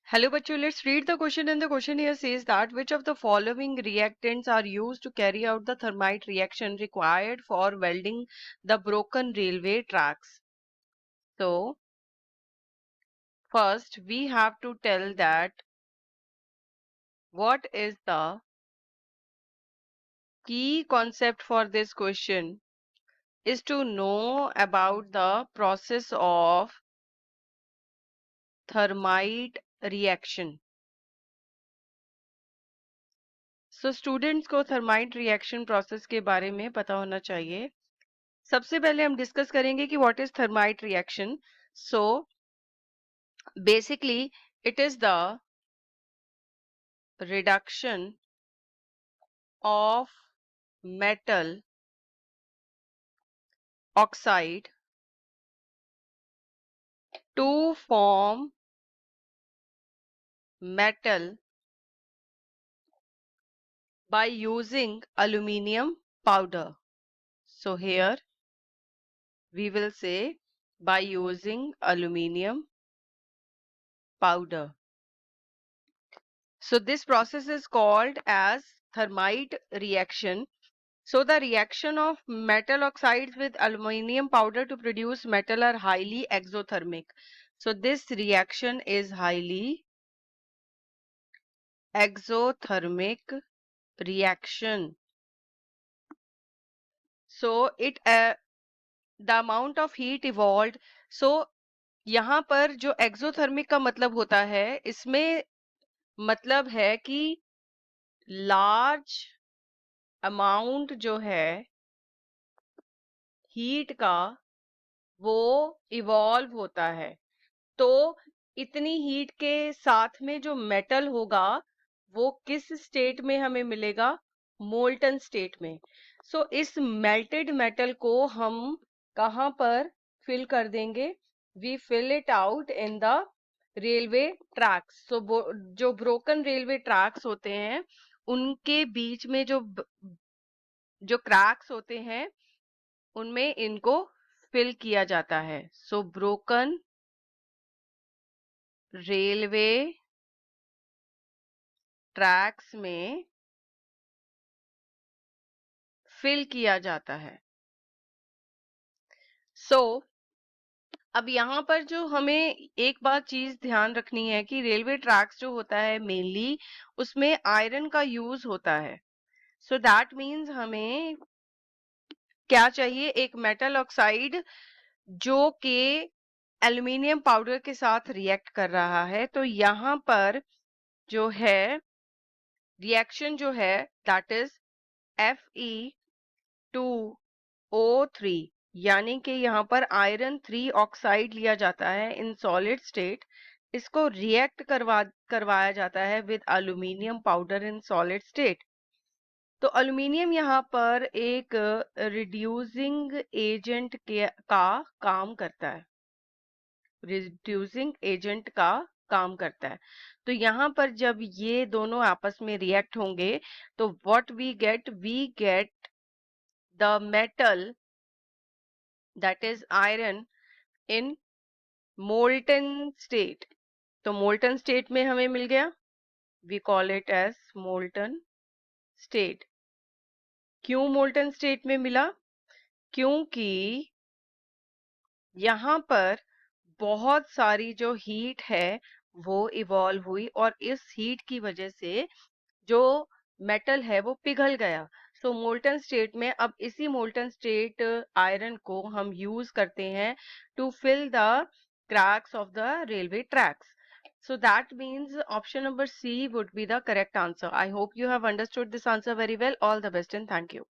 Hello, bachcho. Let's read the question. And the question here says that which of the following reactants are used to carry out the thermite reaction required for welding the broken railway tracks? So, first we have to tell that what is the key concept for this question is to know about the process of thermite reaction. So, students को thermite reaction process के बारे में पता होना चाहिए. सबसे पहले हम डिस्कस करेंगे कि what is thermite reaction. So basically it is the reduction of metal oxide to form metal by using aluminium powder. So here we will say by using aluminium powder. So this process is called as thermite reaction. So the reaction of metal oxides with aluminium powder to produce metal are highly exothermic. So this reaction is highly exothermic reaction. So the amount of heat evolved. So यहाँ पर जो exothermic का मतलब होता है, इसमें मतलब है कि large amount जो है हीट का वो इवॉल्व होता है. तो इतनी हीट के साथ में जो मेटल होगा वो किस स्टेट में हमें मिलेगा? मोल्टन स्टेट में. सो इस मेल्टेड मेटल को हम कहाँ पर फिल कर देंगे? We fill it out in the railway tracks. So जो ब्रोकन रेलवे ट्रैक्स होते हैं उनके बीच में जो क्रैक्स होते हैं उनमें इनको फिल किया जाता है. सो ब्रोकन रेलवे ट्रैक्स में फिल किया जाता है. सो अब यहाँ पर जो हमें एक बात चीज ध्यान रखनी है कि रेलवे ट्रैक्स जो होता है मेनली उसमें आयरन का यूज होता है. सो दैट मीन्स हमें क्या चाहिए? एक मेटल ऑक्साइड जो कि एल्यूमिनियम पाउडर के साथ रिएक्ट कर रहा है. तो यहाँ पर जो है रिएक्शन जो है दैट इज Fe2O3, यानी कि यहाँ पर आयरन 3 ऑक्साइड लिया जाता है इन सॉलिड स्टेट. इसको रिएक्ट करवाया जाता है with aluminium powder in solid state. तो एल्यूमिनियम यहाँ पर एक रिड्यूसिंग एजेंट का काम करता है. रिड्यूसिंग एजेंट का काम करता है. तो यहाँ पर जब ये दोनों आपस में रिएक्ट होंगे तो what we get the metal that is iron in molten state. तो मोल्टन स्टेट में हमें मिल गया. We call it as molten state. क्यों मोल्टन स्टेट में मिला? क्योंकि यहाँ पर बहुत सारी जो हीट है वो इवॉल्व हुई और इस हीट की वजह से जो मेटल है वो पिघल गया. सो मोल्टन स्टेट में अब इसी मोल्टन स्टेट आयरन को हम यूज करते हैं to fill the cracks of the railway tracks. So that means option number C would be the correct answer. I hope you have understood this answer very well. All the best and thank you.